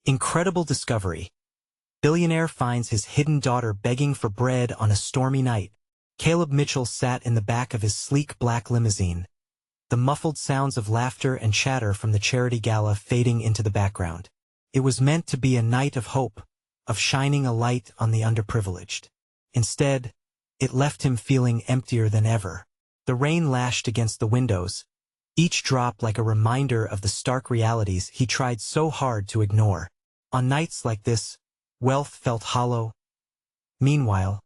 Incredible discovery. Billionaire finds his hidden daughter begging for bread on a stormy night. Caleb Mitchell sat in the back of his sleek black limousine, the muffled sounds of laughter and chatter from the charity gala fading into the background. It was meant to be a night of hope, of shining a light on the underprivileged. Instead, it left him feeling emptier than ever. The rain lashed against the windows, each drop like a reminder of the stark realities he tried so hard to ignore. On nights like this, wealth felt hollow. Meanwhile,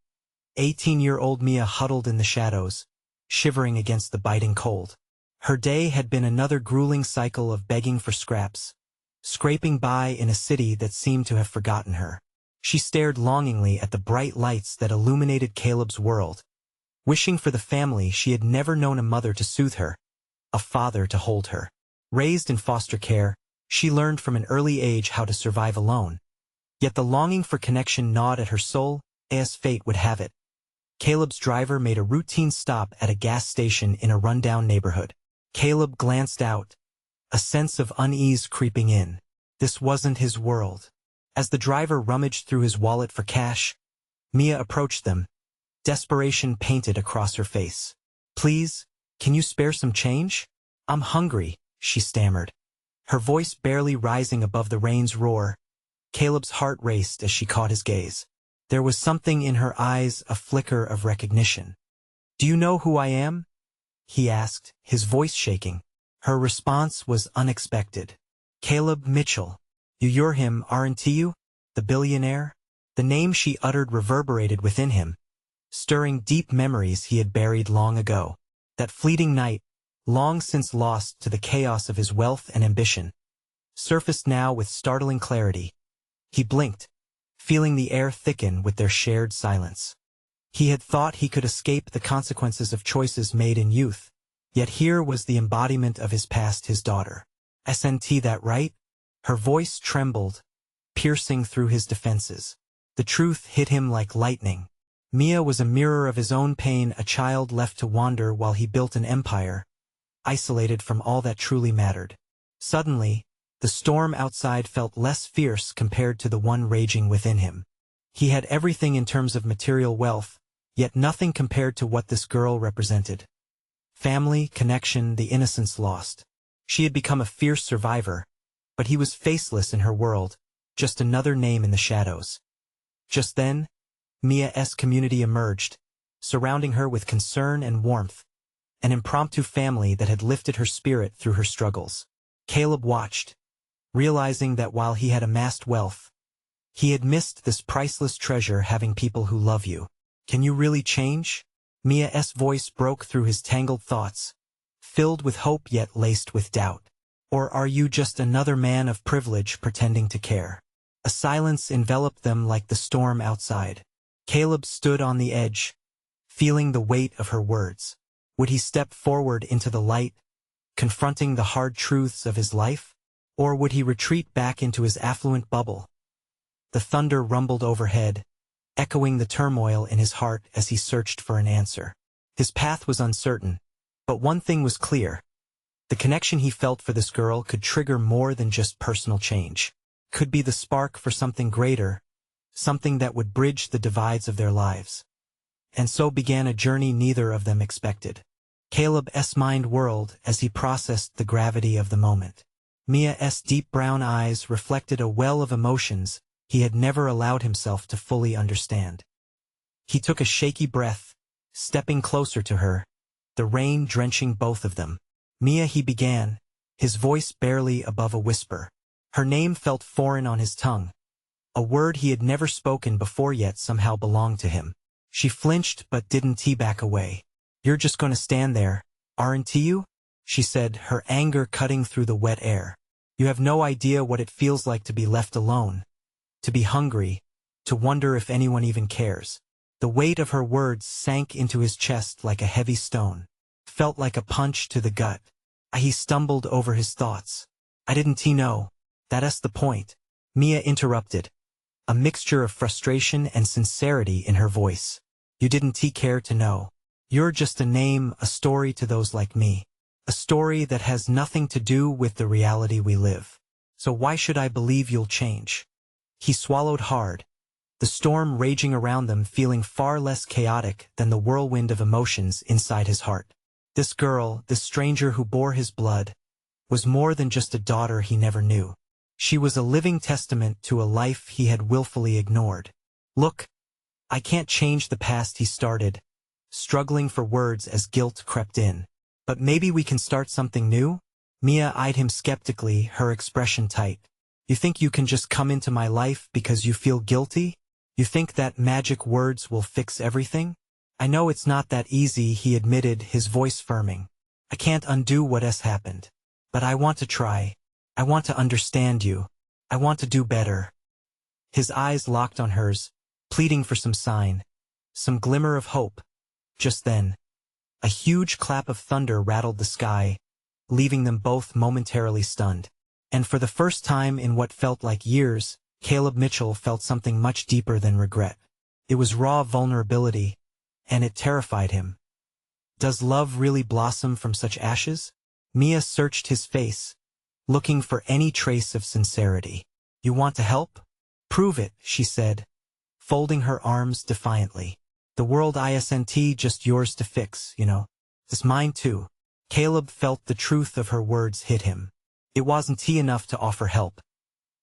18-year-old Mia huddled in the shadows, shivering against the biting cold. Her day had been another grueling cycle of begging for scraps, scraping by in a city that seemed to have forgotten her. She stared longingly at the bright lights that illuminated Caleb's world, wishing for the family she had never known, a mother to soothe her, a father to hold her. Raised in foster care, she learned from an early age how to survive alone. Yet the longing for connection gnawed at her soul, as fate would have it. Caleb's driver made a routine stop at a gas station in a rundown neighborhood. Caleb glanced out, a sense of unease creeping in. This wasn't his world. As the driver rummaged through his wallet for cash, Mia approached them, desperation painted across her face. "Please, can you spare some change? I'm hungry," she stammered, her voice barely rising above the rain's roar. Caleb's heart raced as she caught his gaze. There was something in her eyes, a flicker of recognition. "Do you know who I am?" he asked, his voice shaking. Her response was unexpected. "Caleb Mitchell. You're him, aren't you? The billionaire?" The name she uttered reverberated within him, stirring deep memories he had buried long ago. That fleeting night, long since lost to the chaos of his wealth and ambition, surfaced now with startling clarity. He blinked, feeling the air thicken with their shared silence. He had thought he could escape the consequences of choices made in youth, yet here was the embodiment of his past, his daughter. "Isn't that right?" Her voice trembled, piercing through his defenses. The truth hit him like lightning. Mia was a mirror of his own pain, a child left to wander while he built an empire, isolated from all that truly mattered. Suddenly, the storm outside felt less fierce compared to the one raging within him. He had everything in terms of material wealth, yet nothing compared to what this girl represented. Family, connection, the innocence lost. She had become a fierce survivor, but he was faceless in her world, just another name in the shadows. Just then, Mia's community emerged, surrounding her with concern and warmth, an impromptu family that had lifted her spirit through her struggles. Caleb watched, realizing that while he had amassed wealth, he had missed this priceless treasure, having people who love you. "Can you really change?" Mia's voice broke through his tangled thoughts, filled with hope yet laced with doubt. "Or are you just another man of privilege pretending to care?" A silence enveloped them like the storm outside. Caleb stood on the edge, feeling the weight of her words. Would he step forward into the light, confronting the hard truths of his life? Or would he retreat back into his affluent bubble? The thunder rumbled overhead, echoing the turmoil in his heart as he searched for an answer. His path was uncertain, but one thing was clear. The connection he felt for this girl could trigger more than just personal change. Could be the spark for something greater, something that would bridge the divides of their lives. And so began a journey neither of them expected. Caleb's mind whirled as he processed the gravity of the moment. Mia's deep brown eyes reflected a well of emotions he had never allowed himself to fully understand. He took a shaky breath, stepping closer to her, the rain drenching both of them. "Mia," he began, his voice barely above a whisper. Her name felt foreign on his tongue, a word he had never spoken before yet somehow belonged to him. She flinched but didn't back away. "You're just going to stand there, aren't you?" she said, her anger cutting through the wet air. "You have no idea what it feels like to be left alone, to be hungry, to wonder if anyone even cares." The weight of her words sank into his chest like a heavy stone, felt like a punch to the gut. He stumbled over his thoughts. "I didn't know. That's the point," Mia interrupted, a mixture of frustration and sincerity in her voice. "You didn't care to know. You're just a name, a story to those like me. A story that has nothing to do with the reality we live." So why should I believe you'll change? He swallowed hard, the storm raging around them feeling far less chaotic than the whirlwind of emotions inside his heart. This girl, this stranger who bore his blood, was more than just a daughter he never knew. She was a living testament to a life he had willfully ignored. Look, I can't change the past, he started, struggling for words as guilt crept in. But maybe we can start something new? Mia eyed him skeptically, her expression tight. You think you can just come into my life because you feel guilty? You think that magic words will fix everything? I know it's not that easy, he admitted, his voice firming. I can't undo what has happened. But I want to try. I want to understand you. I want to do better. His eyes locked on hers, pleading for some sign, some glimmer of hope. Just then, a huge clap of thunder rattled the sky, leaving them both momentarily stunned. And for the first time in what felt like years, Caleb Mitchell felt something much deeper than regret. It was raw vulnerability, and it terrified him. Does love really blossom from such ashes? Mia searched his face, looking for any trace of sincerity. You want to help? Prove it, she said, folding her arms defiantly. The world isn't just yours to fix, you know. It's mine too. Caleb felt the truth of her words hit him. It wasn't enough to offer help.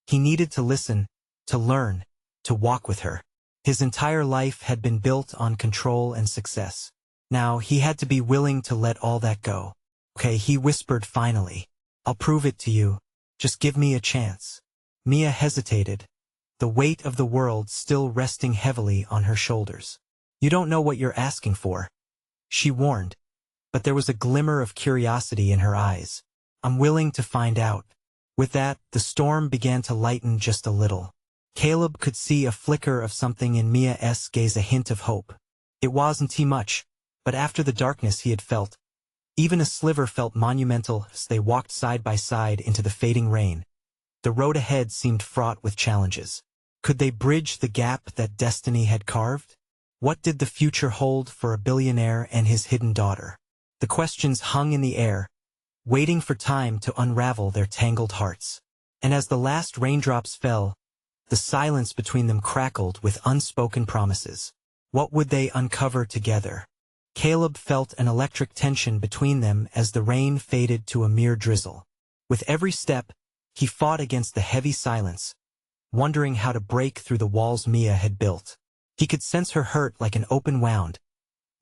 He needed to listen, to learn, to walk with her. His entire life had been built on control and success. Now he had to be willing to let all that go. Okay, he whispered finally. I'll prove it to you. Just give me a chance. Mia hesitated, the weight of the world still resting heavily on her shoulders. You don't know what you're asking for, she warned, but there was a glimmer of curiosity in her eyes. I'm willing to find out. With that, the storm began to lighten just a little. Caleb could see a flicker of something in Mia's gaze, a hint of hope. It wasn't much, but after the darkness he had felt, even a sliver felt monumental as they walked side by side into the fading rain. The road ahead seemed fraught with challenges. Could they bridge the gap that destiny had carved? What did the future hold for a billionaire and his hidden daughter? The questions hung in the air, waiting for time to unravel their tangled hearts. And as the last raindrops fell, the silence between them crackled with unspoken promises. What would they uncover together? Caleb felt an electric tension between them as the rain faded to a mere drizzle. With every step, he fought against the heavy silence, wondering how to break through the walls Mia had built. He could sense her hurt like an open wound,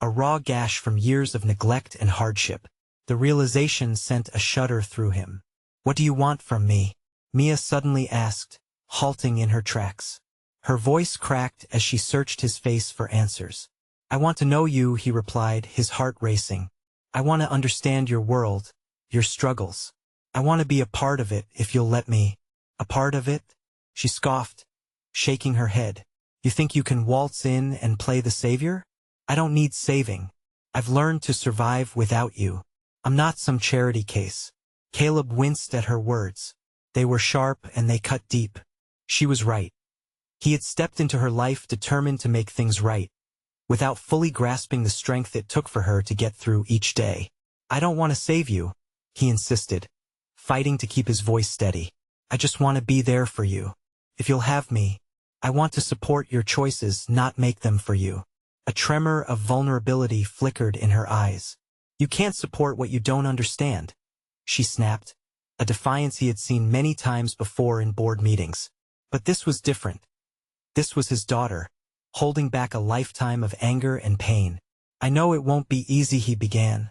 a raw gash from years of neglect and hardship. The realization sent a shudder through him. What do you want from me? Mia suddenly asked, halting in her tracks. Her voice cracked as she searched his face for answers. I want to know you, he replied, his heart racing. I want to understand your world, your struggles. I want to be a part of it if you'll let me. A part of it? She scoffed, shaking her head. You think you can waltz in and play the savior? I don't need saving. I've learned to survive without you. I'm not some charity case. Caleb winced at her words. They were sharp and they cut deep. She was right. He had stepped into her life determined to make things right, without fully grasping the strength it took for her to get through each day. I don't want to save you, he insisted, fighting to keep his voice steady. I just want to be there for you. If you'll have me, I want to support your choices, not make them for you. A tremor of vulnerability flickered in her eyes. You can't support what you don't understand, she snapped, a defiance he had seen many times before in board meetings. But this was different. This was his daughter, holding back a lifetime of anger and pain. I know it won't be easy, he began,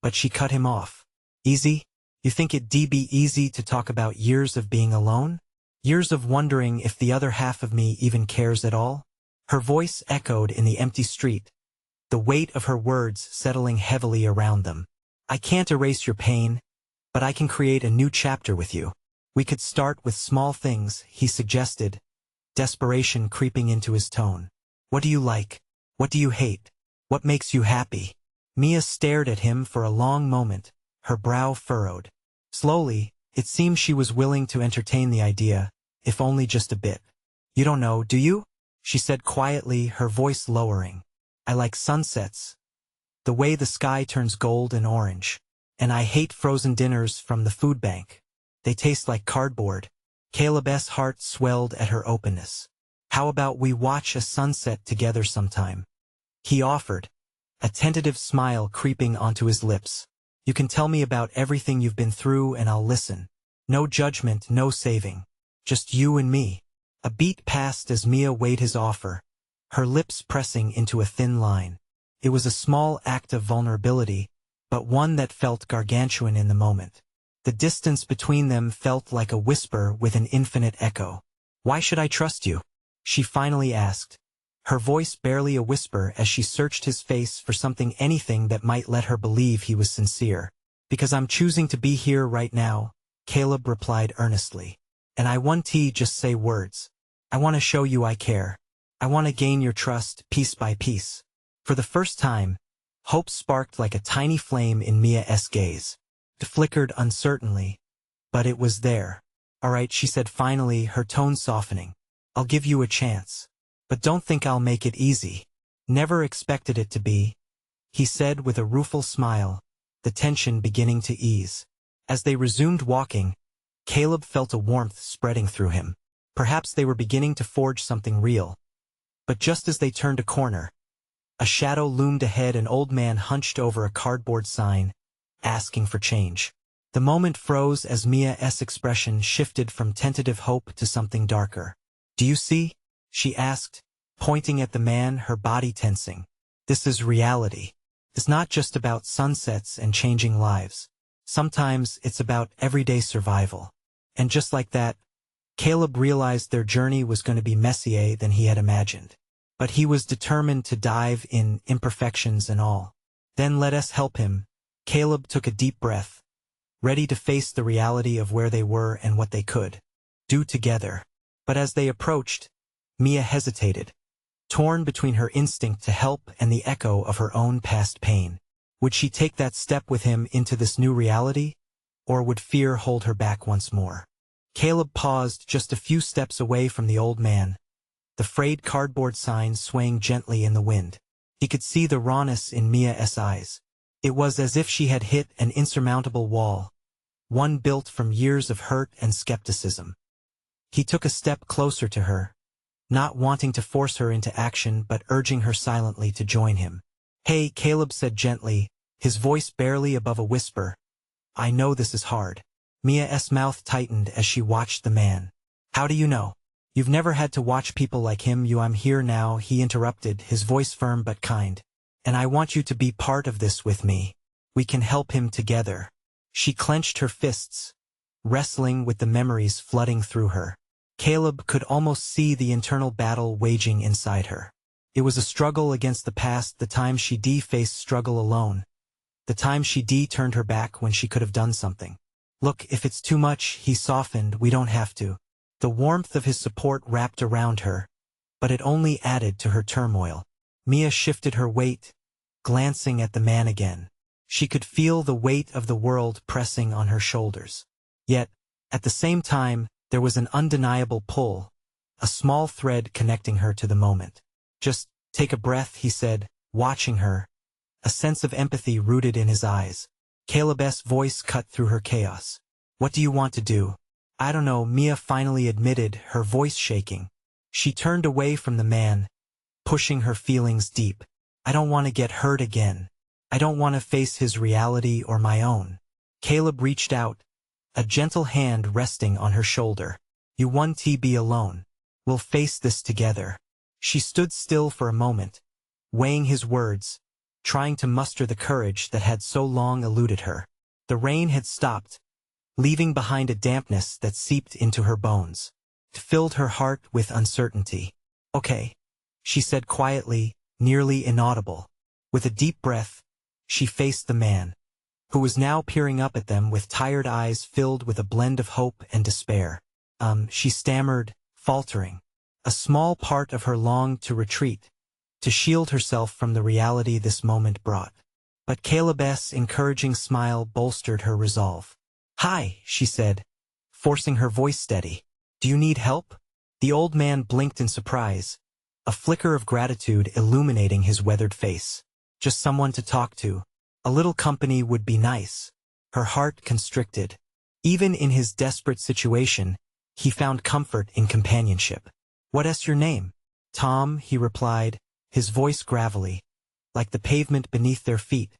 but she cut him off. Easy? You think it'd be easy to talk about years of being alone? Years of wondering if the other half of me even cares at all? Her voice echoed in the empty street, the weight of her words settling heavily around them. I can't erase your pain, but I can create a new chapter with you. We could start with small things, he suggested, desperation creeping into his tone. What do you like? What do you hate? What makes you happy? Mia stared at him for a long moment, her brow furrowed. Slowly, it seemed she was willing to entertain the idea, if only just a bit. You don't know, do you? She said quietly, her voice lowering. I like sunsets, the way the sky turns gold and orange. And I hate frozen dinners from the food bank. They taste like cardboard. Caleb's heart swelled at her openness. How about we watch a sunset together sometime? He offered, a tentative smile creeping onto his lips. You can tell me about everything you've been through and I'll listen. No judgment, no saving. Just you and me. A beat passed as Mia weighed his offer, her lips pressing into a thin line. It was a small act of vulnerability, but one that felt gargantuan in the moment. The distance between them felt like a whisper with an infinite echo. Why should I trust you? She finally asked, her voice barely a whisper as she searched his face for anything that might let her believe he was sincere. Because I'm choosing to be here right now, Caleb replied earnestly. And I want to just say words. I want to show you I care. I want to gain your trust piece by piece. For the first time, hope sparked like a tiny flame in Mia's gaze. It flickered uncertainly, but it was there. All right, she said finally, her tone softening. I'll give you a chance. But don't think I'll make it easy. Never expected it to be, he said with a rueful smile, the tension beginning to ease. As they resumed walking, Caleb felt a warmth spreading through him. Perhaps they were beginning to forge something real. But just as they turned a corner, a shadow loomed ahead. An old man hunched over a cardboard sign, asking for change. The moment froze as Mia's expression shifted from tentative hope to something darker. Do you see? She asked, pointing at the man, her body tensing. This is reality. It's not just about sunsets and changing lives. Sometimes it's about everyday survival. And just like that, Caleb realized their journey was going to be messier than he had imagined. But he was determined to dive in, imperfections and all. Then let us help him. Caleb took a deep breath, ready to face the reality of where they were and what they could do together. But as they approached, Mia hesitated, torn between her instinct to help and the echo of her own past pain. Would she take that step with him into this new reality, or would fear hold her back once more? Caleb paused just a few steps away from the old man, the frayed cardboard sign swaying gently in the wind. He could see the rawness in Mia's eyes. It was as if she had hit an insurmountable wall, one built from years of hurt and skepticism. He took a step closer to her, not wanting to force her into action but urging her silently to join him. Hey, Caleb said gently, his voice barely above a whisper. I know this is hard. Mia's mouth tightened as she watched the man. How do you know? You've never had to watch people like him. I'm here now, he interrupted, his voice firm but kind. And I want you to be part of this with me. We can help him together. She clenched her fists, wrestling with the memories flooding through her. Caleb could almost see the internal battle waging inside her. It was a struggle against the past, the time she faced struggle alone. The time she turned her back when she could have done something. Look, if it's too much, he softened, we don't have to. The warmth of his support wrapped around her, but it only added to her turmoil. Mia shifted her weight, glancing at the man again. She could feel the weight of the world pressing on her shoulders. Yet, at the same time, there was an undeniable pull, a small thread connecting her to the moment. Just take a breath, he said, watching her, a sense of empathy rooted in his eyes. Caleb's voice cut through her chaos. What do you want to do? I don't know, Mia finally admitted, her voice shaking. She turned away from the man, pushing her feelings deep. I don't want to get hurt again. I don't want to face his reality or my own. Caleb reached out, a gentle hand resting on her shoulder. You want to be alone. We'll face this together. She stood still for a moment, weighing his words, trying to muster the courage that had so long eluded her. The rain had stopped, leaving behind a dampness that seeped into her bones. It filled her heart with uncertainty. Okay, she said quietly, nearly inaudible. With a deep breath, she faced the man, who was now peering up at them with tired eyes filled with a blend of hope and despair. She stammered, faltering. A small part of her longed to retreat, to shield herself from the reality this moment brought. But Caleb's encouraging smile bolstered her resolve. Hi, she said, forcing her voice steady. Do you need help? The old man blinked in surprise, a flicker of gratitude illuminating his weathered face. Just someone to talk to. A little company would be nice. Her heart constricted. Even in his desperate situation, He found comfort in companionship. "What's your name?" "Tom," he replied, his voice gravelly, like the pavement beneath their feet.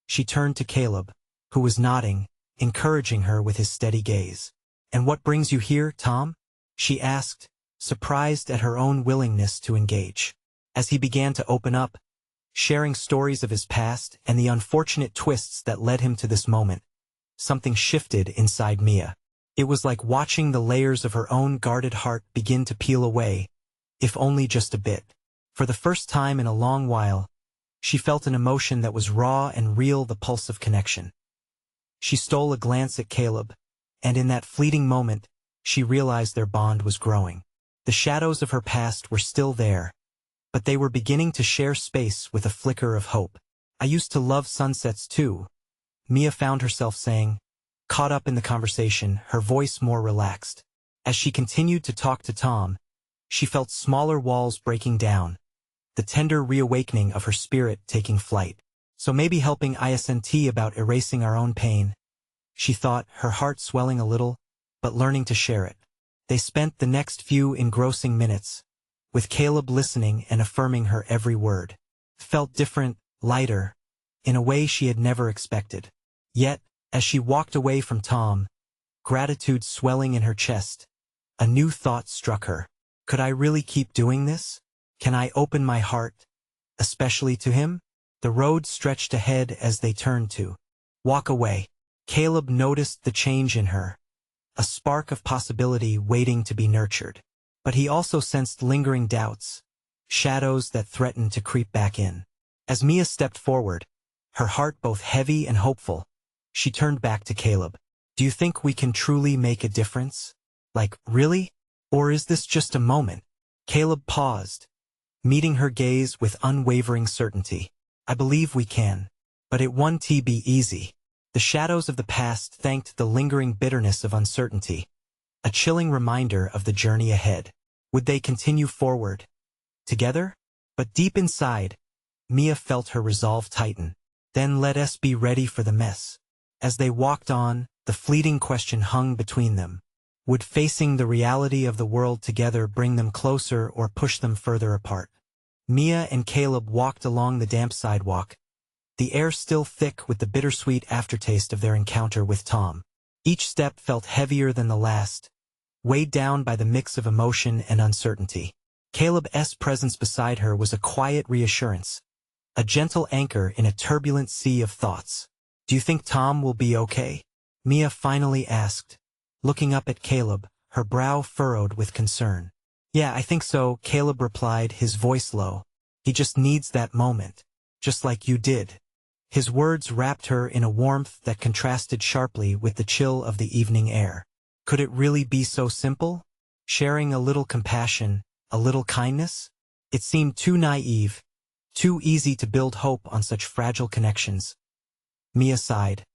She turned to Caleb, who was nodding, encouraging her with his steady gaze. "And what brings you here, Tom?" she asked, surprised at her own willingness to engage. As he began to open up, sharing stories of his past and the unfortunate twists that led him to this moment, something shifted inside Mia. It was like watching the layers of her own guarded heart begin to peel away, if only just a bit. For the first time in a long while, she felt an emotion that was raw and real, the pulse of connection. She stole a glance at Caleb, and in that fleeting moment, she realized their bond was growing. The shadows of her past were still there, but they were beginning to share space with a flicker of hope. "I used to love sunsets too," Mia found herself saying, caught up in the conversation, her voice more relaxed. As she continued to talk to Tom, she felt smaller walls breaking down, the tender reawakening of her spirit taking flight. "So maybe helping isn't about erasing our own pain," she thought, her heart swelling a little, but learning to share it. They spent the next few engrossing minutes, with Caleb listening and affirming her every word. Felt different, lighter, in a way she had never expected. Yet, as she walked away from Tom, gratitude swelling in her chest, a new thought struck her. Could I really keep doing this? Can I open my heart, especially to him? The road stretched ahead as they turned to walk away. Caleb noticed the change in her, a spark of possibility waiting to be nurtured. But he also sensed lingering doubts, shadows that threatened to creep back in. As Mia stepped forward, her heart both heavy and hopeful, she turned back to Caleb. "Do you think we can truly make a difference? Like, really? Or is this just a moment?" Caleb paused, meeting her gaze with unwavering certainty. "I believe we can. But it won't be easy." The shadows of the past thanked the lingering bitterness of uncertainty, a chilling reminder of the journey ahead. Would they continue forward, together? But deep inside, Mia felt her resolve tighten. "Then let us be ready for the mess." As they walked on, the fleeting question hung between them. Would facing the reality of the world together bring them closer or push them further apart? Mia and Caleb walked along the damp sidewalk, the air still thick with the bittersweet aftertaste of their encounter with Tom. Each step felt heavier than the last, weighed down by the mix of emotion and uncertainty. Caleb's presence beside her was a quiet reassurance, a gentle anchor in a turbulent sea of thoughts. "Do you think Tom will be okay?" Mia finally asked, looking up at Caleb, her brow furrowed with concern. "Yeah, I think so," Caleb replied, his voice low. "He just needs that moment, just like you did." His words wrapped her in a warmth that contrasted sharply with the chill of the evening air. Could it really be so simple? Sharing a little compassion, a little kindness? It seemed too naive, too easy to build hope on such fragile connections. Mia sighed,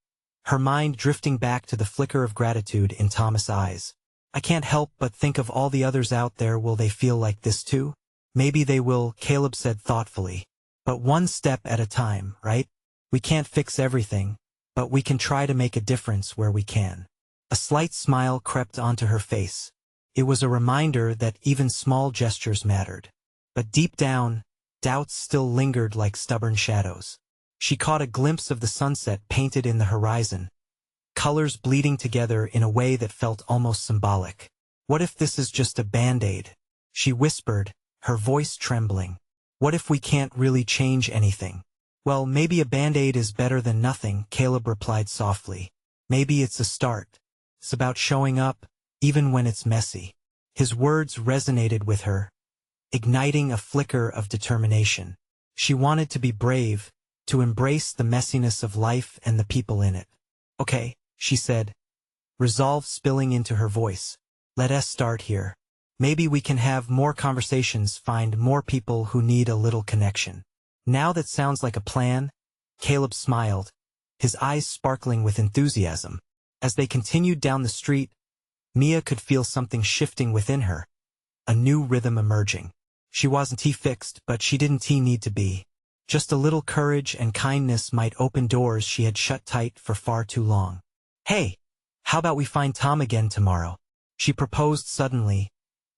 her mind drifting back to the flicker of gratitude in Thomas' eyes. "I can't help but think of all the others out there. Will they feel like this too?" "Maybe they will," Caleb said thoughtfully. "But one step at a time, right? We can't fix everything, but we can try to make a difference where we can." A slight smile crept onto her face. It was a reminder that even small gestures mattered. But deep down, doubts still lingered like stubborn shadows. She caught a glimpse of the sunset painted in the horizon, colors bleeding together in a way that felt almost symbolic. "What if this is just a band-aid?" she whispered, her voice trembling. "What if we can't really change anything?" "Well, maybe a band-aid is better than nothing," Caleb replied softly. "Maybe it's a start. It's about showing up, even when it's messy." His words resonated with her, igniting a flicker of determination. She wanted to be brave, to embrace the messiness of life and the people in it. "Okay," she said, resolve spilling into her voice. "Let us start here. Maybe we can have more conversations, find more people who need a little connection." "Now that sounds like a plan," Caleb smiled, his eyes sparkling with enthusiasm. As they continued down the street, Mia could feel something shifting within her, a new rhythm emerging. She wasn't fixed, but she didn't need to be. Just a little courage and kindness might open doors she had shut tight for far too long. "Hey, how about we find Tom again tomorrow?" She proposed suddenly,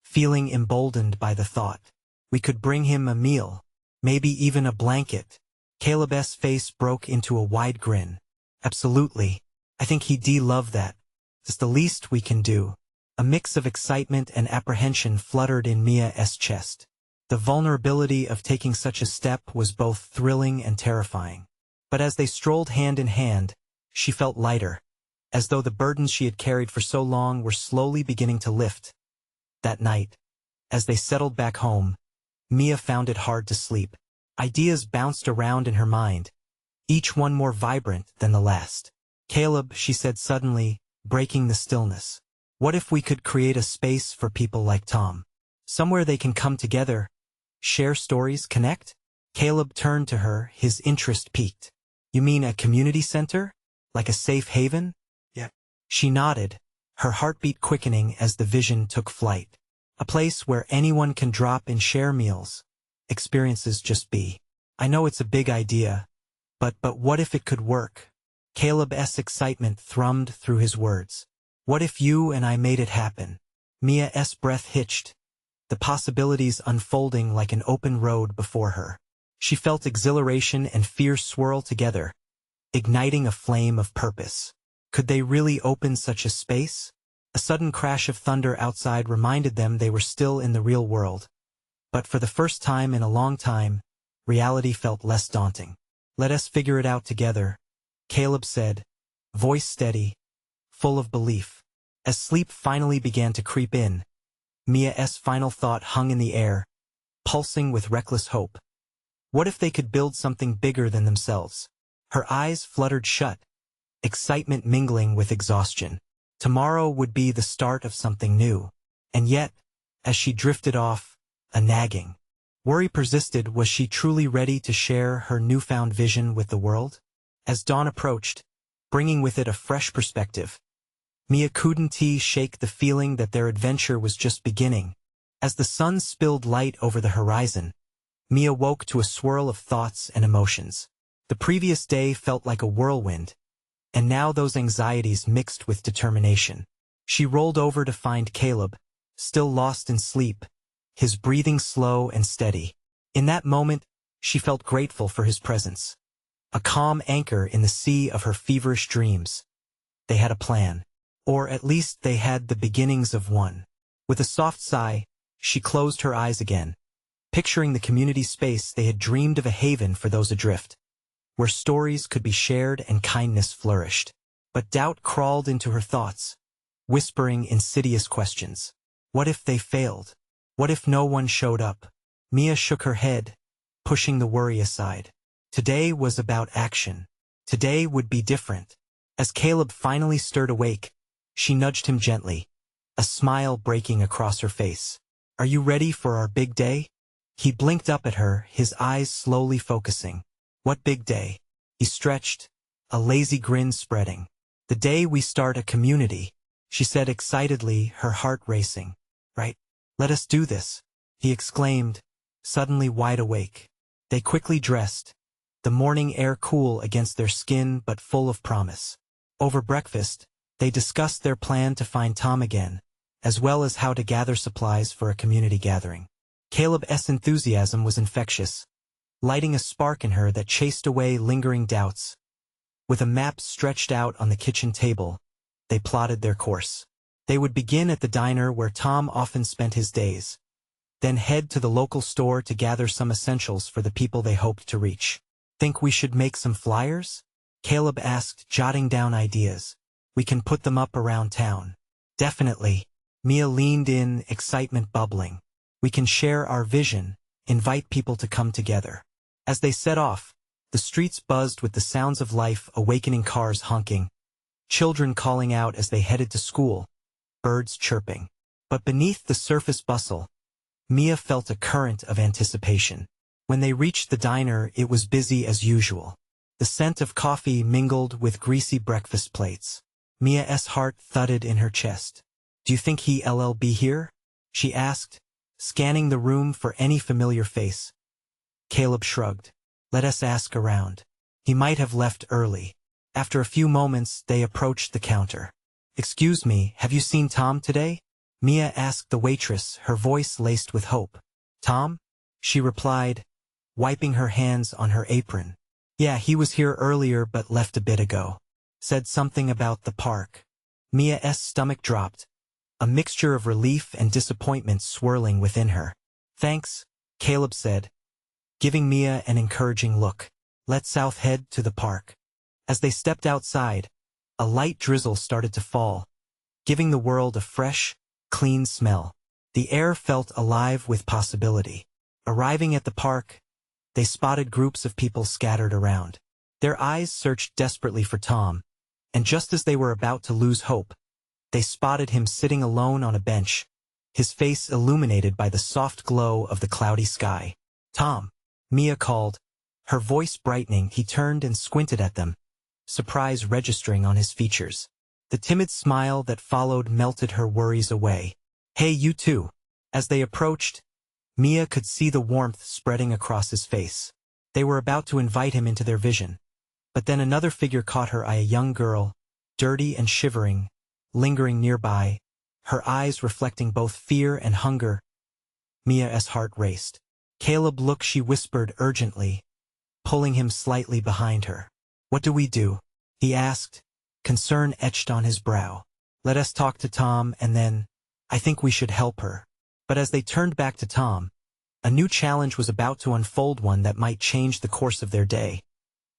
feeling emboldened by the thought. We could bring him a meal, maybe even a blanket. Caleb's face broke into a wide grin. Absolutely. I think he'd love that. It's the least we can do. A mix of excitement and apprehension fluttered in Mia's chest. The vulnerability of taking such a step was both thrilling and terrifying. But as they strolled hand in hand, she felt lighter, as though the burdens she had carried for so long were slowly beginning to lift. That night, as they settled back home, Mia found it hard to sleep. Ideas bounced around in her mind, each one more vibrant than the last. Caleb, she said suddenly, breaking the stillness. What if we could create a space for people like Tom? Somewhere they can come together, share stories, connect? Caleb turned to her, his interest piqued. You mean a community center? Like a safe haven? Yeah. She nodded, her heartbeat quickening as the vision took flight. A place where anyone can drop and share meals. Experiences just be. I know it's a big idea, but what if it could work? Caleb's excitement thrummed through his words. What if you and I made it happen? Mia's breath hitched, the possibilities unfolding like an open road before her. She felt exhilaration and fear swirl together, igniting a flame of purpose. Could they really open such a space? A sudden crash of thunder outside reminded them they were still in the real world. But for the first time in a long time, reality felt less daunting. Let us figure it out together, Caleb said, voice steady, full of belief. As sleep finally began to creep in, Mia's final thought hung in the air, pulsing with reckless hope. What if they could build something bigger than themselves? Her eyes fluttered shut, excitement mingling with exhaustion. Tomorrow would be the start of something new. And yet, as she drifted off, a nagging worry persisted. Was she truly ready to share her newfound vision with the world? As dawn approached, bringing with it a fresh perspective, Mia couldn't shake the feeling that their adventure was just beginning. As the sun spilled light over the horizon, Mia woke to a swirl of thoughts and emotions. The previous day felt like a whirlwind, and now those anxieties mixed with determination. She rolled over to find Caleb, still lost in sleep, his breathing slow and steady. In that moment, she felt grateful for his presence. A calm anchor in the sea of her feverish dreams. They had a plan. Or at least they had the beginnings of one. With a soft sigh, she closed her eyes again, picturing the community space they had dreamed of, a haven for those adrift, where stories could be shared and kindness flourished. But doubt crawled into her thoughts, whispering insidious questions. What if they failed? What if no one showed up? Mia shook her head, pushing the worry aside. Today was about action. Today would be different. As Caleb finally stirred awake, she nudged him gently, a smile breaking across her face. Are you ready for our big day? He blinked up at her, his eyes slowly focusing. What big day? He stretched, a lazy grin spreading. The day we start a community, she said excitedly, her heart racing. Right? Let us do this, he exclaimed, suddenly wide awake. They quickly dressed, the morning air cool against their skin but full of promise. Over breakfast, they discussed their plan to find Tom again, as well as how to gather supplies for a community gathering. Caleb's enthusiasm was infectious, lighting a spark in her that chased away lingering doubts. With a map stretched out on the kitchen table, they plotted their course. They would begin at the diner where Tom often spent his days, then head to the local store to gather some essentials for the people they hoped to reach. Think we should make some flyers? Caleb asked, jotting down ideas. We can put them up around town. Definitely. Mia leaned in, excitement bubbling. We can share our vision, invite people to come together. As they set off, the streets buzzed with the sounds of life, awakening cars honking, children calling out as they headed to school, birds chirping. But beneath the surface bustle, Mia felt a current of anticipation. When they reached the diner, it was busy as usual. The scent of coffee mingled with greasy breakfast plates. Mia's heart thudded in her chest. Do you think he'll be here? She asked, scanning the room for any familiar face. Caleb shrugged. Let us ask around. He might have left early. After a few moments, they approached the counter. Excuse me, have you seen Tom today? Mia asked the waitress, her voice laced with hope. Tom? She replied, wiping her hands on her apron. Yeah, he was here earlier but left a bit ago. Said something about the park. Mia's stomach dropped, a mixture of relief and disappointment swirling within her. Thanks, Caleb said, giving Mia an encouraging look. Let's south head to the park. As they stepped outside, a light drizzle started to fall, giving the world a fresh, clean smell. The air felt alive with possibility. Arriving at the park, they spotted groups of people scattered around. Their eyes searched desperately for Tom, and just as they were about to lose hope, they spotted him sitting alone on a bench, his face illuminated by the soft glow of the cloudy sky. Tom, Mia called, her voice brightening. He turned and squinted at them, surprise registering on his features. The timid smile that followed melted her worries away. Hey, you too. As they approached, Mia could see the warmth spreading across his face. They were about to invite him into their vision. But then another figure caught her eye, a young girl, dirty and shivering, lingering nearby, her eyes reflecting both fear and hunger. Mia's heart raced. Caleb, look, she whispered urgently, pulling him slightly behind her. What do we do? He asked, concern etched on his brow. Let us talk to Tom and then, I think we should help her. But as they turned back to Tom, a new challenge was about to unfold, one that might change the course of their day,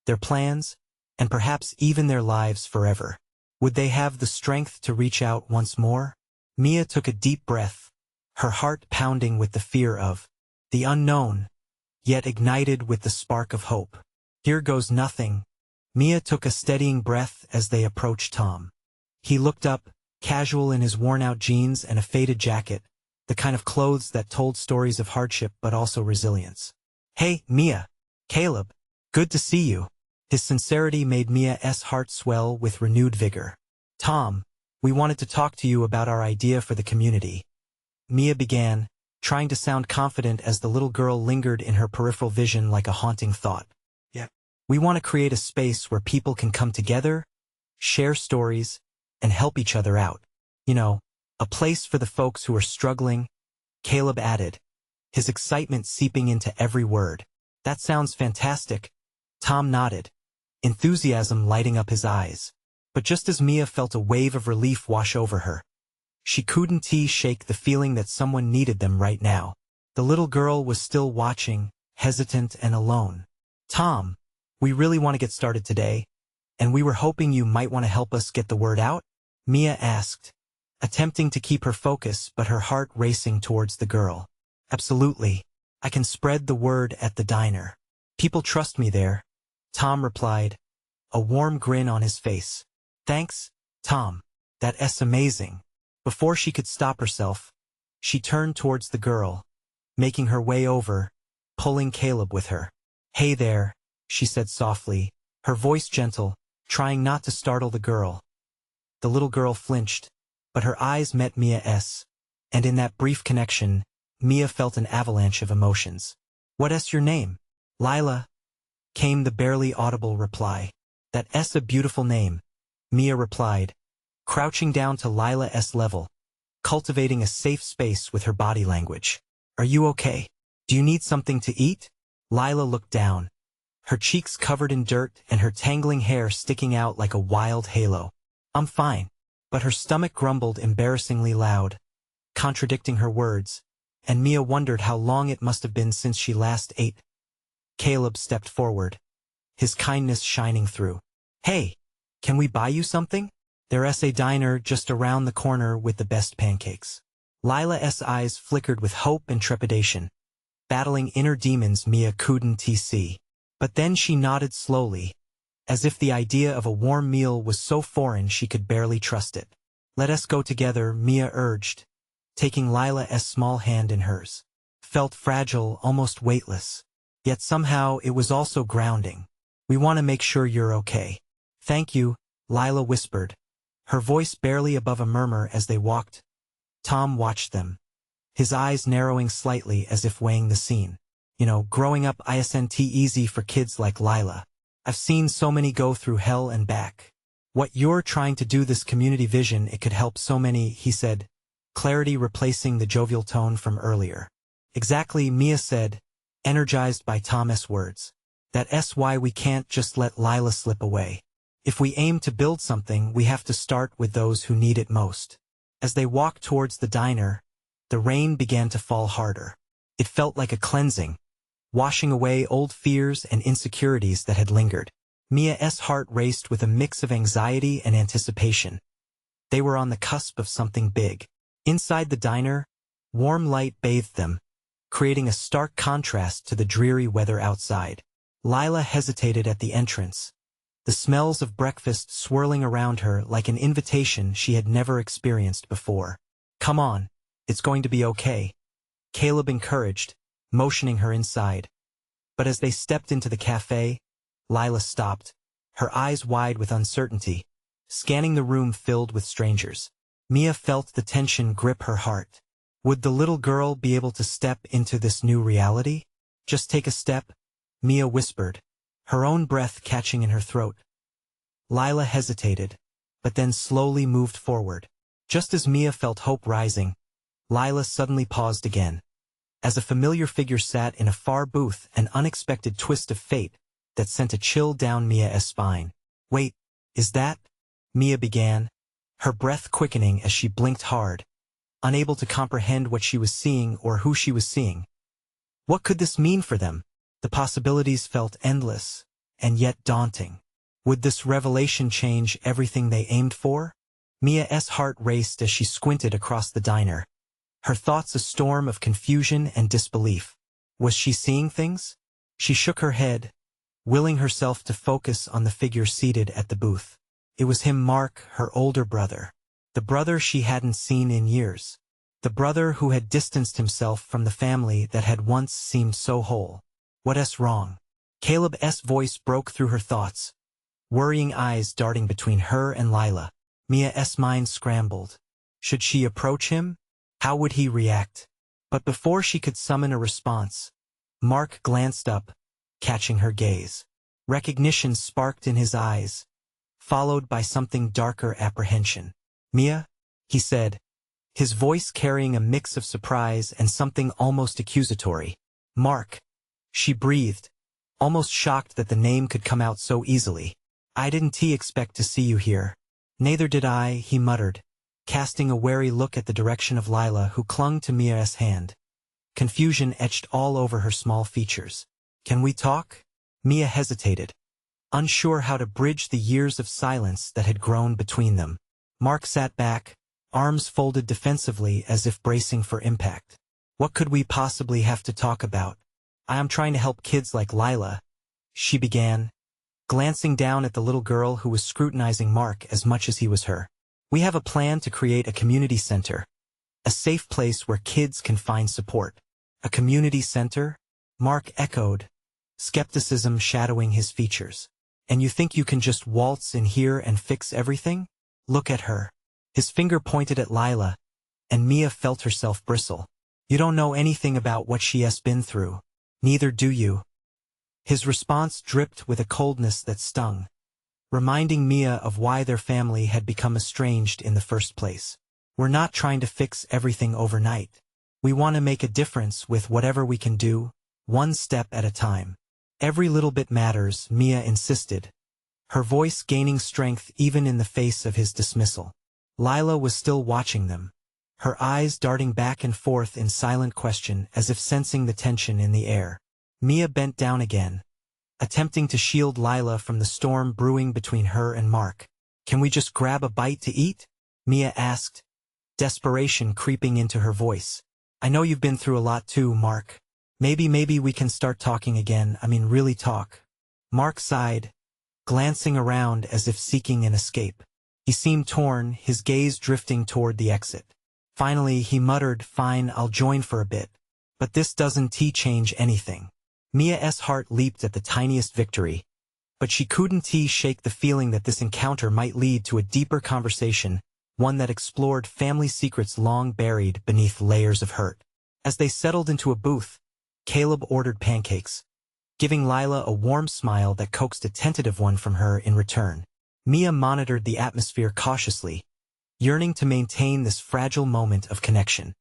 their plans, and perhaps even their lives forever. Would they have the strength to reach out once more? Mia took a deep breath, her heart pounding with the fear of the unknown, yet ignited with the spark of hope. Here goes nothing. Mia took a steadying breath as they approached Tom. He looked up, casual in his worn-out jeans and a faded jacket, the kind of clothes that told stories of hardship but also resilience. Hey, Mia. Caleb. Good to see you. His sincerity made Mia's heart swell with renewed vigor. Tom, we wanted to talk to you about our idea for the community. Mia began, trying to sound confident as the little girl lingered in her peripheral vision like a haunting thought. Yeah. We want to create a space where people can come together, share stories, and help each other out. You know, a place for the folks who are struggling, Caleb added, his excitement seeping into every word. That sounds fantastic. Tom nodded, enthusiasm lighting up his eyes. But just as Mia felt a wave of relief wash over her, she couldn't shake the feeling that someone needed them right now. The little girl was still watching, hesitant and alone. Tom, we really want to get started today, and we were hoping you might want to help us get the word out? Mia asked, attempting to keep her focus but her heart racing towards the girl. Absolutely. I can spread the word at the diner. People trust me there, Tom replied, a warm grin on his face. Thanks, Tom. That's amazing. Before she could stop herself, she turned towards the girl, making her way over, pulling Caleb with her. Hey there, she said softly, her voice gentle, trying not to startle the girl. The little girl flinched, but her eyes met Mia's, and in that brief connection, Mia felt an avalanche of emotions. What's your name? Lila, came the barely audible reply. That's a beautiful name, Mia replied, crouching down to Lila's level, cultivating a safe space with her body language. Are you okay? Do you need something to eat? Lila looked down, her cheeks covered in dirt and her tangling hair sticking out like a wild halo. I'm fine. But her stomach grumbled embarrassingly loud, contradicting her words, and Mia wondered how long it must have been since she last ate. Caleb stepped forward, his kindness shining through. Hey, can we buy you something? There's a diner just around the corner with the best pancakes. Lila's eyes flickered with hope and trepidation, battling inner demons Mia couldn't see. But then she nodded slowly, as if the idea of a warm meal was so foreign she could barely trust it. Let us go together, Mia urged, taking Lila's small hand in hers. Felt fragile, almost weightless. Yet somehow it was also grounding. We want to make sure you're okay. Thank you, Lila whispered, her voice barely above a murmur as they walked. Tom watched them, his eyes narrowing slightly as if weighing the scene. You know, growing up isn't easy for kids like Lila. I've seen so many go through hell and back. What you're trying to do, this community vision, it could help so many, he said, clarity replacing the jovial tone from earlier. Exactly, Mia said, energized by Tom's words. That's why we can't just let Lila slip away. If we aim to build something, we have to start with those who need it most. As they walked towards the diner, the rain began to fall harder. It felt like a cleansing, washing away old fears and insecurities that had lingered. Mia's heart raced with a mix of anxiety and anticipation. They were on the cusp of something big. Inside the diner, warm light bathed them, creating a stark contrast to the dreary weather outside. Lila hesitated at the entrance, the smells of breakfast swirling around her like an invitation she had never experienced before. Come on, it's going to be okay, Caleb encouraged, motioning her inside. But as they stepped into the cafe, Lila stopped, her eyes wide with uncertainty, scanning the room filled with strangers. Mia felt the tension grip her heart. Would the little girl be able to step into this new reality? Just take a step, Mia whispered, her own breath catching in her throat. Lila hesitated, but then slowly moved forward. Just as Mia felt hope rising, Lila suddenly paused again. As a familiar figure sat in a far booth, an unexpected twist of fate that sent a chill down Mia's spine. Wait, is that? Mia began, her breath quickening as she blinked hard, unable to comprehend what she was seeing or who she was seeing. What could this mean for them? The possibilities felt endless, and yet daunting. Would this revelation change everything they aimed for? Mia's heart raced as she squinted across the diner, her thoughts a storm of confusion and disbelief. Was she seeing things? She shook her head, willing herself to focus on the figure seated at the booth. It was him, Mark, her older brother. The brother she hadn't seen in years. The brother who had distanced himself from the family that had once seemed so whole. What's wrong? Caleb's voice broke through her thoughts, worrying eyes darting between her and Lila. Mia's mind scrambled. Should she approach him? How would he react? But before she could summon a response, Mark glanced up, catching her gaze. Recognition sparked in his eyes, followed by something darker: apprehension. Mia? He said, his voice carrying a mix of surprise and something almost accusatory. Mark. She breathed, almost shocked that the name could come out so easily. I didn't expect to see you here. Neither did I, he muttered, casting a wary look at the direction of Lila, who clung to Mia's hand. Confusion etched all over her small features. Can we talk? Mia hesitated, unsure how to bridge the years of silence that had grown between them. Mark sat back, arms folded defensively as if bracing for impact. What could we possibly have to talk about? I am trying to help kids like Lila, she began, glancing down at the little girl who was scrutinizing Mark as much as he was her. We have a plan to create a community center, a safe place where kids can find support. A community center? Mark echoed, skepticism shadowing his features. And you think you can just waltz in here and fix everything? Look at her. His finger pointed at Lila, and Mia felt herself bristle. You don't know anything about what she has been through. Neither do you. His response dripped with a coldness that stung, reminding Mia of why their family had become estranged in the first place. We're not trying to fix everything overnight. We want to make a difference with whatever we can do, one step at a time. Every little bit matters, Mia insisted, her voice gaining strength even in the face of his dismissal. Lila was still watching them, her eyes darting back and forth in silent question as if sensing the tension in the air. Mia bent down again, attempting to shield Lila from the storm brewing between her and Mark. Can we just grab a bite to eat? Mia asked, desperation creeping into her voice. I know you've been through a lot too, Mark. Maybe we can start talking again, really talk. Mark sighed, glancing around as if seeking an escape. He seemed torn, his gaze drifting toward the exit. Finally, he muttered, fine, I'll join for a bit. But this doesn't change anything. Mia's heart leaped at the tiniest victory, but she couldn't shake the feeling that this encounter might lead to a deeper conversation, one that explored family secrets long buried beneath layers of hurt. As they settled into a booth, Caleb ordered pancakes, giving Lila a warm smile that coaxed a tentative one from her in return. Mia monitored the atmosphere cautiously, yearning to maintain this fragile moment of connection.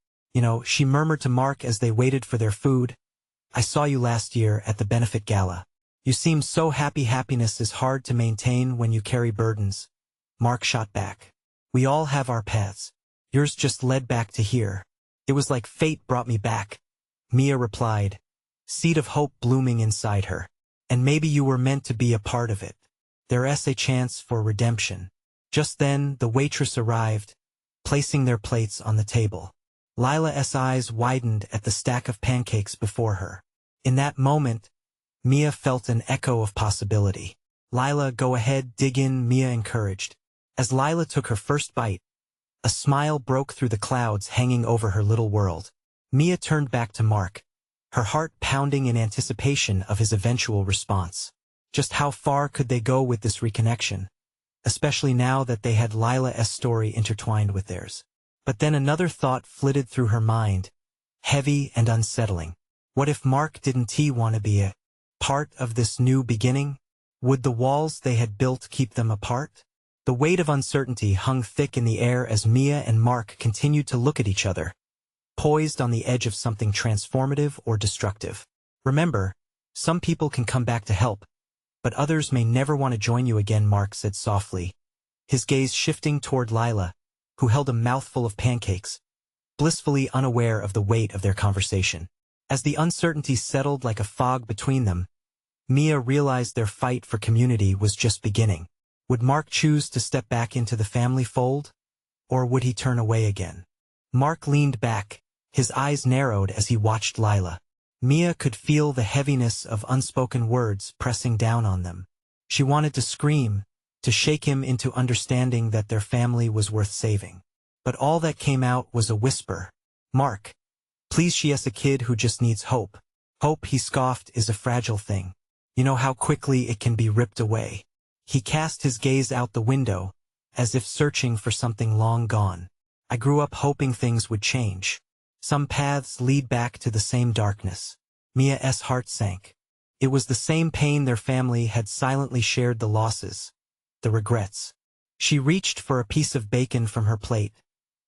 She murmured to Mark as they waited for their food, "I saw you last year at the benefit gala. You seemed so happy. Happiness is hard to maintain when you carry burdens." Mark shot back. "We all have our paths. Yours just led back to here. It was like fate brought me back." Mia replied, seed of hope blooming inside her. "And maybe you were meant to be a part of it. There's a chance for redemption." Just then, the waitress arrived, placing their plates on the table. Lila's eyes widened at the stack of pancakes before her. In that moment, Mia felt an echo of possibility. "Lila, go ahead, dig in," Mia encouraged. As Lila took her first bite, a smile broke through the clouds hanging over her little world. Mia turned back to Mark, her heart pounding in anticipation of his eventual response. Just how far could they go with this reconnection, especially now that they had Lila's story intertwined with theirs? But then another thought flitted through her mind, heavy and unsettling. What if Mark didn't want to be a part of this new beginning? Would the walls they had built keep them apart? The weight of uncertainty hung thick in the air as Mia and Mark continued to look at each other, poised on the edge of something transformative or destructive. "Remember, some people can come back to help, but others may never want to join you again," Mark said softly, his gaze shifting toward Lila, who held a mouthful of pancakes, blissfully unaware of the weight of their conversation. As the uncertainty settled like a fog between them, Mia realized their fight for community was just beginning. Would Mark choose to step back into the family fold? Or would he turn away again? Mark leaned back, his eyes narrowed as he watched Lila. Mia could feel the heaviness of unspoken words pressing down on them. She wanted to scream, to shake him into understanding that their family was worth saving. But all that came out was a whisper. "Mark, please, she's a kid who just needs hope." "Hope," he scoffed, "is a fragile thing. You know how quickly it can be ripped away." He cast his gaze out the window, as if searching for something long gone. "I grew up hoping things would change. Some paths lead back to the same darkness." Mia's heart sank. It was the same pain their family had silently shared, the losses, the regrets. She reached for a piece of bacon from her plate,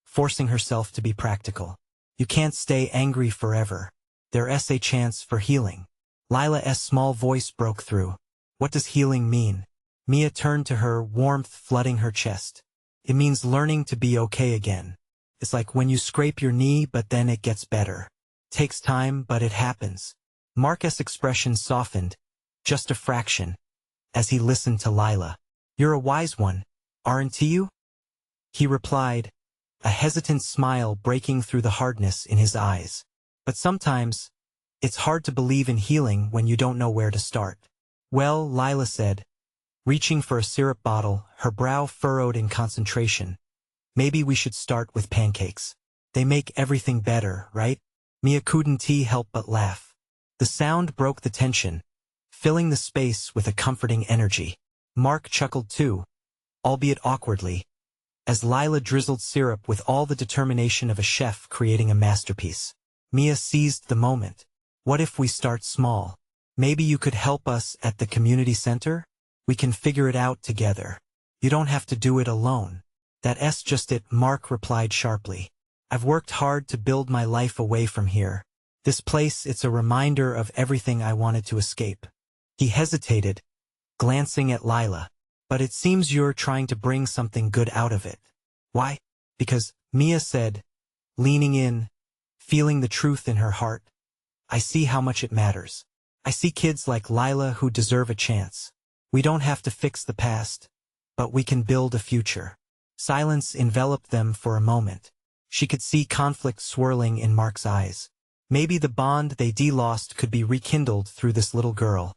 forcing herself to be practical. "You can't stay angry forever. There's a chance for healing." Lila's small voice broke through. "What does healing mean?" Mia turned to her, warmth flooding her chest. "It means learning to be okay again. It's like when you scrape your knee, but then it gets better. Takes time, but it happens." Mark's expression softened, just a fraction, as he listened to Lila. "You're a wise one, aren't you?" he replied, a hesitant smile breaking through the hardness in his eyes. "But sometimes, it's hard to believe in healing when you don't know where to start." "Well," Lila said, reaching for a syrup bottle, her brow furrowed in concentration, "maybe we should start with pancakes. They make everything better, right?" Mia couldn't help but laugh. The sound broke the tension, filling the space with a comforting energy. Mark chuckled too, albeit awkwardly, as Lila drizzled syrup with all the determination of a chef creating a masterpiece. Mia seized the moment. "What if we start small? Maybe you could help us at the community center? We can figure it out together. You don't have to do it alone." "That's just it," Mark replied sharply. "I've worked hard to build my life away from here. This place, it's a reminder of everything I wanted to escape." He hesitated, glancing at Lila. "But it seems you're trying to bring something good out of it." "Why?" "Because," Mia said, leaning in, feeling the truth in her heart, "I see how much it matters. I see kids like Lila who deserve a chance. We don't have to fix the past, but we can build a future." Silence enveloped them for a moment. She could see conflict swirling in Mark's eyes. Maybe the bond they lost could be rekindled through this little girl,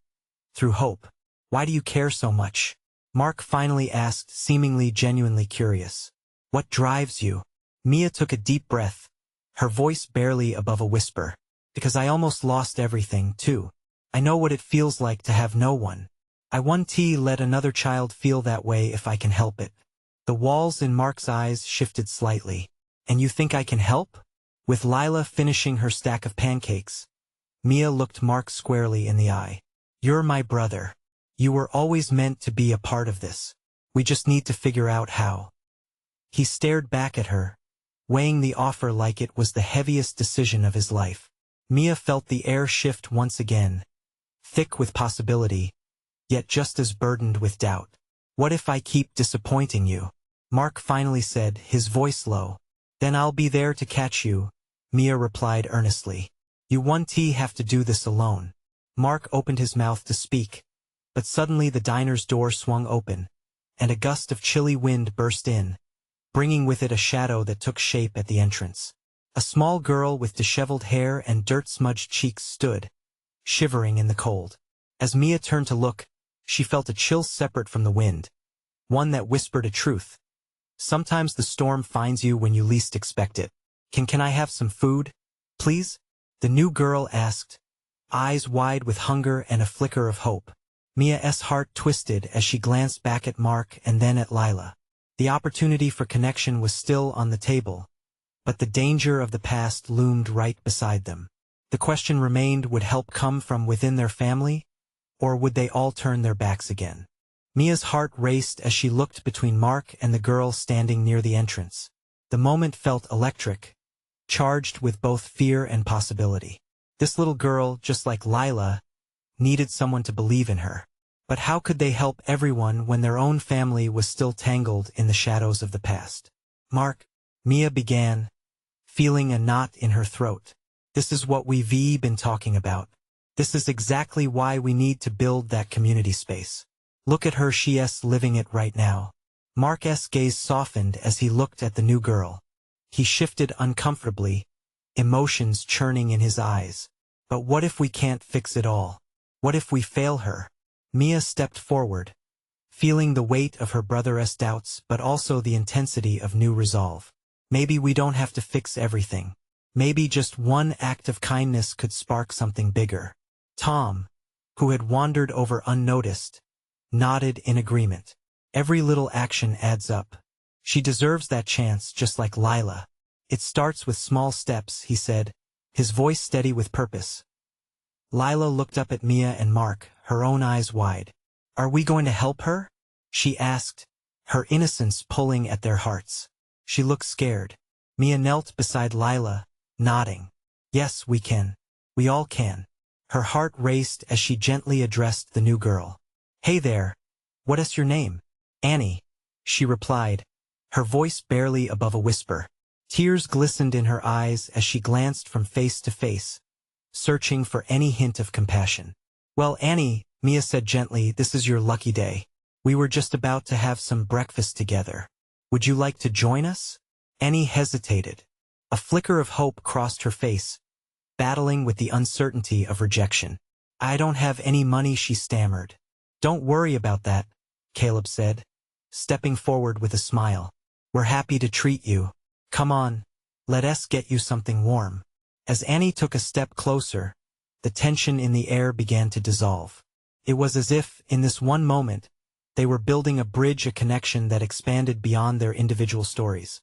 through hope. "Why do you care so much?" Mark finally asked, seemingly genuinely curious. "What drives you?" Mia took a deep breath, her voice barely above a whisper. "Because I almost lost everything, too. I know what it feels like to have no one. I want to let another child feel that way if I can help it." The walls in Mark's eyes shifted slightly. "And you think I can help?" With Lila finishing her stack of pancakes, Mia looked Mark squarely in the eye. "You're my brother. You were always meant to be a part of this. We just need to figure out how." He stared back at her, weighing the offer like it was the heaviest decision of his life. Mia felt the air shift once again, thick with possibility, yet just as burdened with doubt. What if I keep disappointing you? Mark finally said, his voice low. Then I'll be there to catch you, Mia replied earnestly. You won't have to do this alone. Mark opened his mouth to speak, but suddenly the diner's door swung open, and a gust of chilly wind burst in, bringing with it a shadow that took shape at the entrance. A small girl with disheveled hair and dirt-smudged cheeks stood, shivering in the cold. As Mia turned to look, she felt a chill separate from the wind, one that whispered a truth. Sometimes the storm finds you when you least expect it. Can I have some food, please? The new girl asked, eyes wide with hunger and a flicker of hope. Mia's heart twisted as she glanced back at Mark and then at Lila. The opportunity for connection was still on the table, but the danger of the past loomed right beside them. The question remained, would help come from within their family, or would they all turn their backs again? Mia's heart raced as she looked between Mark and the girl standing near the entrance. The moment felt electric, charged with both fear and possibility. This little girl, just like Lila, needed someone to believe in her. But how could they help everyone when their own family was still tangled in the shadows of the past? Mark, Mia began, feeling a knot in her throat. This is what we've been talking about. This is exactly why we need to build that community space. Look at her, she's living it right now. Mark's gaze softened as he looked at the new girl. He shifted uncomfortably, emotions churning in his eyes. But what if we can't fix it all? What if we fail her? Mia stepped forward, feeling the weight of her brother's doubts but also the intensity of new resolve. Maybe we don't have to fix everything. Maybe just one act of kindness could spark something bigger. Tom, who had wandered over unnoticed, nodded in agreement. Every little action adds up. She deserves that chance just like Lila. It starts with small steps, he said, his voice steady with purpose. Lila looked up at Mia and Mark, her own eyes wide. Are we going to help her? She asked, her innocence pulling at their hearts. She looked scared. Mia knelt beside Lila, nodding. Yes, we can. We all can. Her heart raced as she gently addressed the new girl. Hey there. What is your name? Annie, she replied, her voice barely above a whisper. Tears glistened in her eyes as she glanced from face to face, searching for any hint of compassion. Well, Annie, Mia said gently, this is your lucky day. We were just about to have some breakfast together. Would you like to join us? Annie hesitated. A flicker of hope crossed her face, battling with the uncertainty of rejection. I don't have any money, she stammered. Don't worry about that, Caleb said, stepping forward with a smile. We're happy to treat you. Come on, let us get you something warm. As Annie took a step closer, the tension in the air began to dissolve. It was as if, in this one moment, they were building a bridge, a connection that expanded beyond their individual stories.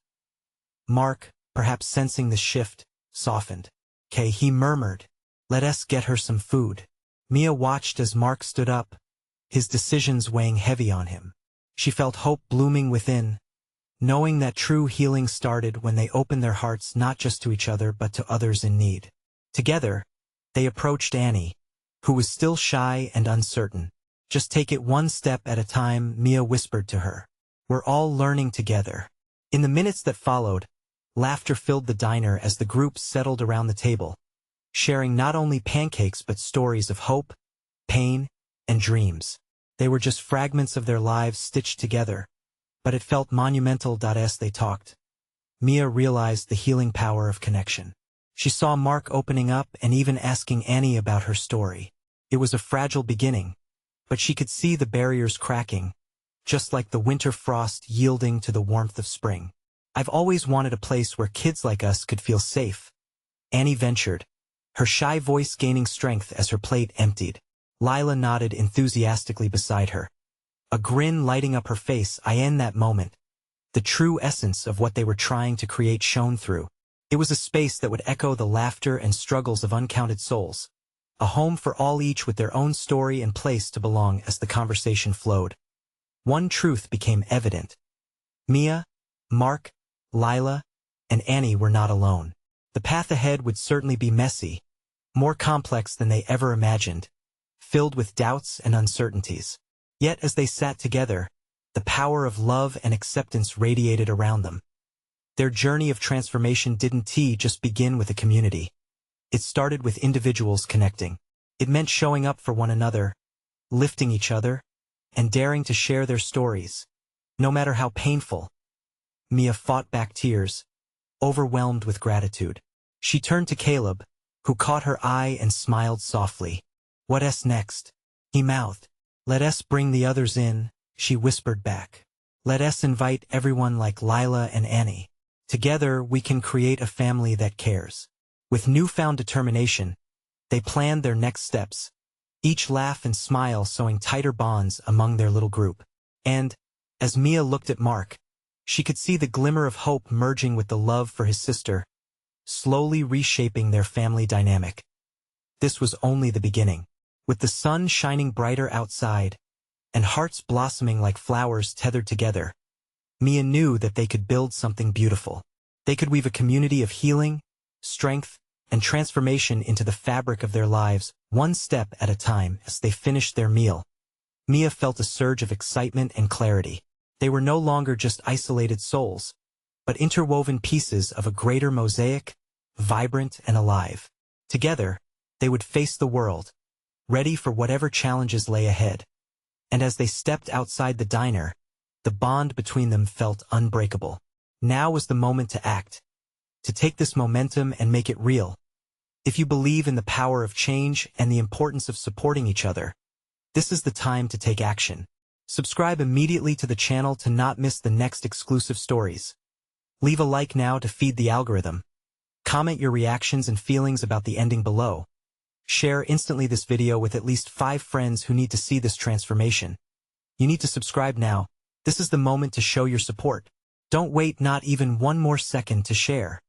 Mark, perhaps sensing the shift, softened. "'Kay," he murmured. "Let us get her some food." Mia watched as Mark stood up, his decisions weighing heavy on him. She felt hope blooming within, knowing that true healing started when they opened their hearts not just to each other but to others in need. Together, they approached Annie, who was still shy and uncertain. "Just take it one step at a time," Mia whispered to her. "We're all learning together." In the minutes that followed, laughter filled the diner as the group settled around the table, sharing not only pancakes but stories of hope, pain, and dreams. They were just fragments of their lives stitched together, but it felt monumental. As they talked, Mia realized the healing power of connection. She saw Mark opening up and even asking Annie about her story. It was a fragile beginning, but she could see the barriers cracking, just like the winter frost yielding to the warmth of spring. "I've always wanted a place where kids like us could feel safe," Annie ventured, her shy voice gaining strength as her plate emptied. Lila nodded enthusiastically beside her, a grin lighting up her face. In that moment, the true essence of what they were trying to create shone through. It was a space that would echo the laughter and struggles of uncounted souls, a home for all, each with their own story and place to belong. As the conversation flowed, one truth became evident. Mia, Mark, Lila, and Annie were not alone. The path ahead would certainly be messy, more complex than they ever imagined, filled with doubts and uncertainties. Yet as they sat together, the power of love and acceptance radiated around them. Their journey of transformation didn't just begin with a community. It started with individuals connecting. It meant showing up for one another, lifting each other, and daring to share their stories, no matter how painful. Mia fought back tears, overwhelmed with gratitude. She turned to Caleb, who caught her eye and smiled softly. "What's next?" he mouthed. "Let us bring the others in," she whispered back. "Let us invite everyone like Lila and Annie. Together we can create a family that cares." With newfound determination, they planned their next steps, each laugh and smile sewing tighter bonds among their little group. And, as Mia looked at Mark, she could see the glimmer of hope merging with the love for his sister, slowly reshaping their family dynamic. This was only the beginning. With the sun shining brighter outside, and hearts blossoming like flowers tethered together, Mia knew that they could build something beautiful. They could weave a community of healing, strength, and transformation into the fabric of their lives, one step at a time. As they finished their meal, Mia felt a surge of excitement and clarity. They were no longer just isolated souls, but interwoven pieces of a greater mosaic, vibrant and alive. Together, they would face the world, ready for whatever challenges lay ahead. And as they stepped outside the diner, the bond between them felt unbreakable. Now was the moment to act, to take this momentum and make it real. If you believe in the power of change and the importance of supporting each other, this is the time to take action. Subscribe immediately to the channel to not miss the next exclusive stories. Leave a like now to feed the algorithm. Comment your reactions and feelings about the ending below. Share instantly this video with at least 5 friends who need to see this transformation. You need to subscribe now. This is the moment to show your support. Don't wait not even one more second to share.